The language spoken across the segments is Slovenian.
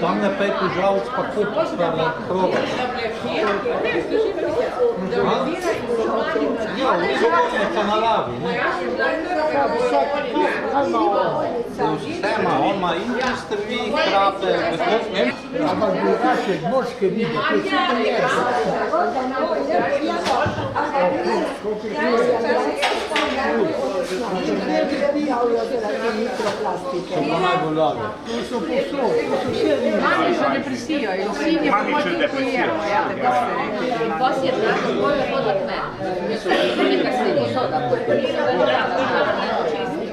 Tam je pet užalc pa kup kroga. Ja, je po naravi. Sistema, on ima industriji, krape, ampak drugače morske ribe, to je super to so posod, to so vse ribe. Maničo depresijo in vsi je pomoč pojemo, ja, tako ste rekli. In potem je tako bolj hodot me. Nekaj se ni soda, ko je polila veljava.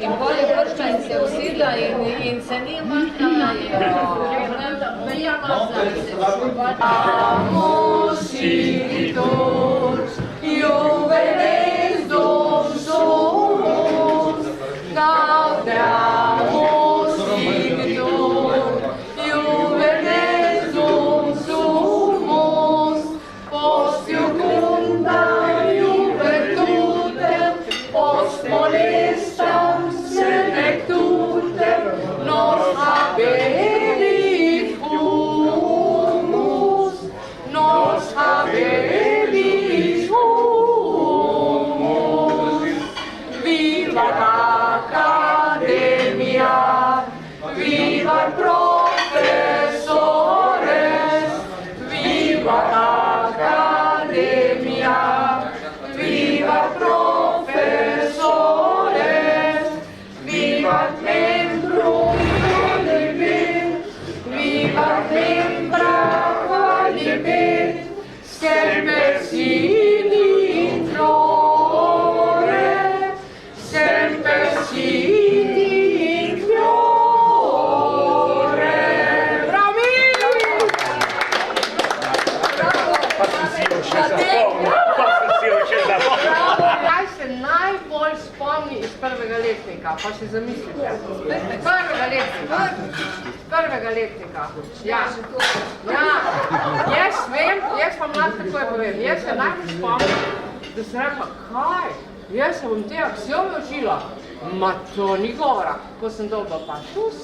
In bolje vršča in se usidla in se ni maknala in veljava za se. Amos igitos, juvenes domsos, gaudeamos igitos, juvenes domsumos, post iucunda juventutem, post molestam senectutem, nos haberit humus, nos haberit humus. Viva l'Accademia, viva il professores, viva l'Accademia, viva il professores, viva il membrum qualibet, viva il membra qualibet, semper sidi in flore, semper sidi in fiore. Bravini! Kaj se najbolj spomni iz prvega letnika? Pa si zamislite. Prvega letnika. Ja. Jaz vem, jaz pa mlad takoj povem. Jaz se najbolj spomnim, da sem rekla, kaj? Jaz se bom te aksiome učila. Ma to ni govora. Ko sem dobila pa šus,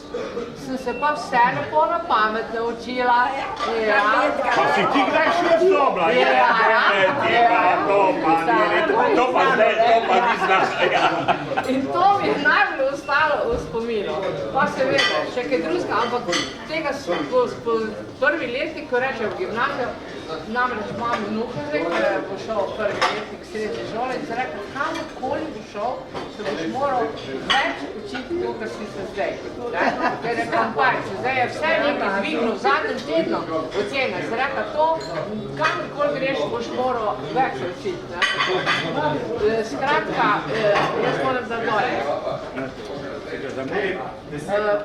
sem se pa vse lepo na pamet naučila. Pa si ti kdaj šus dobila? To pa ni značila. In to mi je najbolj ostalo v spominu. Pa seveda, še kaj drugega, ampak tega prvi letnik, ko rečem v gimnazijo, namreč imam vnuka zdaj, ker bo šel prvi letnik srednje šole in se rekel, kamorkoli bo šel, se boš moral več učiti to, kar si se zdaj. Ker je kampanj, zdaj je vse nekaj dvignil v zadnjem tednu ocene. Se rekel, to, kamorkoli greš, boš moral več učiti. Skratka, jaz moram za dole.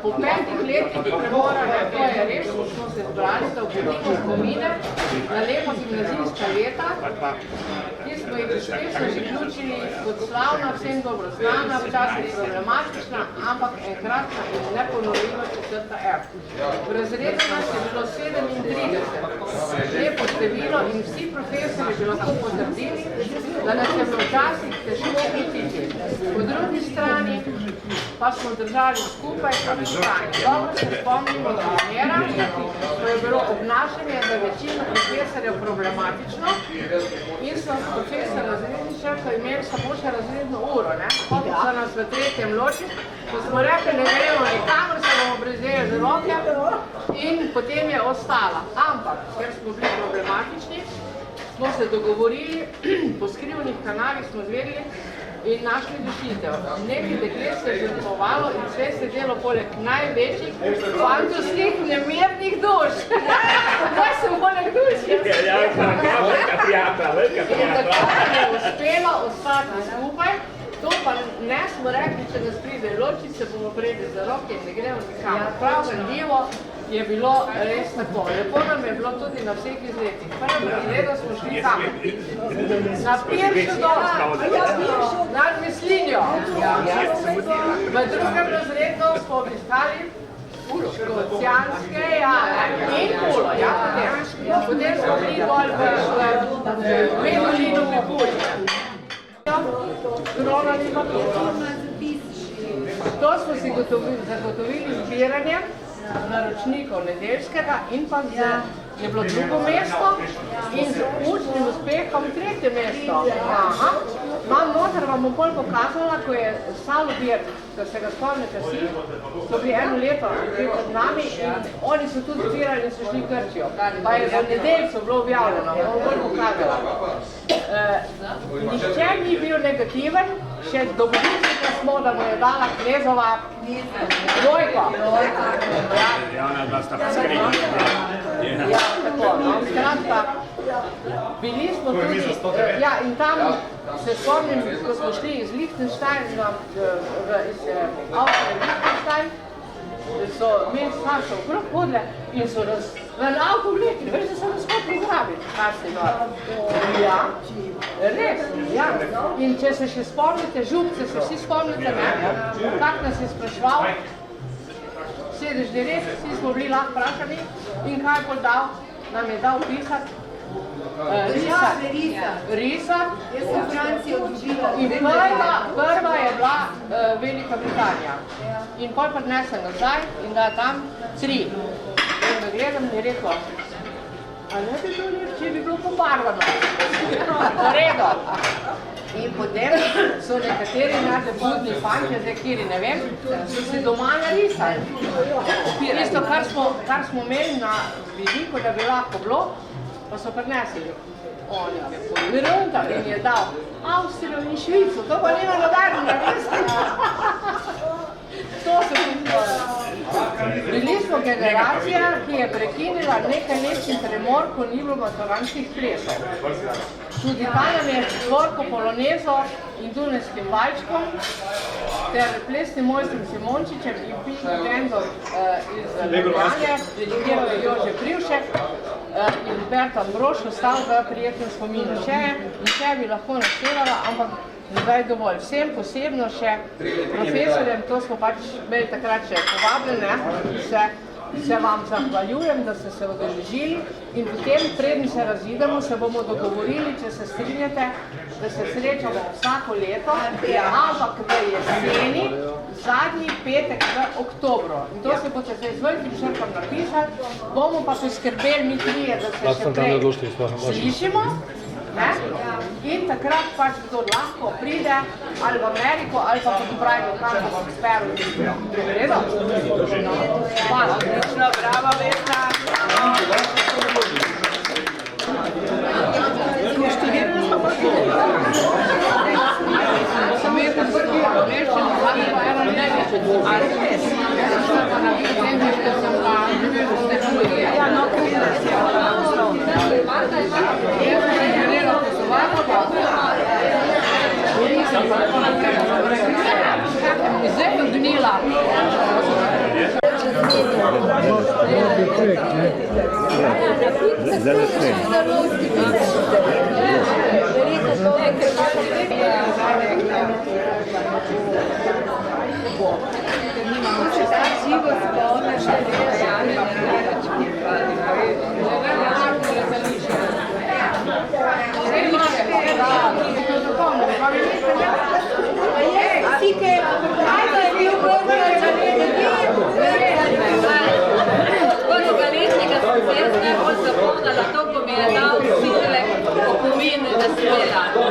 Po 5 letih premora, to je res, smo se zbrali, da obudimo spomine na lepa gimnazijska leta, ki smo jih uspešno zaključili kot slavna, vsem dobro znana, včasih problematična, ampak enkratna in neponovljiva četrta F. V razredu nas je bilo 37, lepo število in vsi profesorji bi lahko potrdili, da nas je bilo včasih težko učiti. Po drugi strani pa smo držali skupaj kot stanje. Dobro se spomnimo primera, ko je bilo obnašanje za večino profesorjev problematično in so profesor razredničar, ko imeli samo še razredno uro, so nas v tretjem ločili, ko smo rekli, ne gremo nikamor, se bomo brezeli z roke in potem je ostala. Ampak, ker smo bili problematični, smo se dogovorili, po skrivnih kanalih smo zvedeli, in našli rešitev. Nekaj deklet se je žrtvovalo in vse se delo poleg največjih fantovskih nemirnih duš. Kaj sem poleg duš? Velika prijatelja. In tako je uspelo ostati skupaj. To pa ne smo rekli, če nas pride loči, se bomo prejeli za roke in ne gremo nikamor. Prav zanimivo je bilo res tako. Lepo nam je bilo tudi na vseh izletih. Prvi izlet smo šli kam? Na Piršu dol, nad Mislinjo. V drugem razredu smo obiskali Škocijanske, in Pulo, potem smo bili dol v Medolinu v Puli. To smo si zagotovili zbiranjem naročnikov nedeljskega in pa je bilo drugo mesto in z učnim uspehom tretje mesto. Aha. Mam noter vam bom bolj pokazala, ko je Salobir, da se ga spomnite vsi, so bili eno leto pred nami in oni so tudi zbirali in so šli v Grčijo. Pa je za nedeljco bilo objavljeno, bom bolj pokazala. Nihče ni bil negativen, še dogodili smo, da mu je dala Knezova dvojko. Ja, ona dva sta pa skrenila. Ja, tako, no, skratka, bili smo tudi, ja, in tam se spomnim, ko smo šli iz Lichtensteina, iz Avstrije Lichtenstein, so imeli starše okrog hodile in so nas na avto vlekli, veš, da so nas kot programi, kar ste gledali. Ja, res, ja. In če se še spomnite, župce se vsi spomnite, ne, kak nas je spraševal, sedež direkt, vsi smo bili lahko vprašani in kaj je dal, nam je dal pisati. Risati. Jaz sem v Franciji odžila. In prva je bila Velika Britanija. In pol prinesem nazaj in da tam 3. In da gledam in je rekel, a ne bi bilo lepše, če bi bilo pobarvano. V redu. In potem so nekateri naši budni fantje, zdaj kjeri ne vem, so se doma narisali. Tisto, kar smo imeli na vidiku, da bi lahko bilo, pa so prinesli. On je pogruntal in je dal Avstrijo in Švico, to pa nima nobeno narisati. To so tudi bili smo generacija, ki je prekinila nekaj letni premor, ko ni bilo maturanskih plesov. Tudi ta nam je četvorko polonezo in dunajskim valčkom ter plesnim mojstrom Simončičem in Piki Bendom iz Ljubljane, dirigiral je Jože Privšek in Bert Ambrož ostal v prijetnem spominu. Še bi lahko naštevala, ampak zdaj dovolj. Vsem posebno še profesorjem, to smo pač imeli takrat še povabljene, se vam zahvaljujem, da ste se udeležili in potem, preden se razidemo, se bomo dogovorili, če se strinjate, da se srečamo vsako leto, ampak v jeseni, zadnji petek v oktobru. In to se boste zdaj z velikim črkom napisali, bomo pa poskrbeli mi trije, da se še prej slišimo. In takrat pač kdo lahko pride ali v Ameriko ali pa kot pravimo kako v Eksperu. Redo? Hvala. Odlično, bravo, Vesna. Sem je kot prvi poveščen, hvala pa eno največje. Ali res? Pa na vidim, ko sem pa živel v tehnologiji. Ja, no, zdaj je odnila.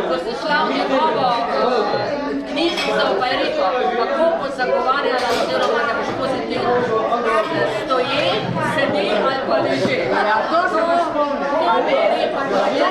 Ko se šla v njegovo knjižnico, pa je rekel, kako bo zagovarjala oziroma da boš pozitivno. Stoje, sedi ali pa leži. Ja, to se ne spomnim. To je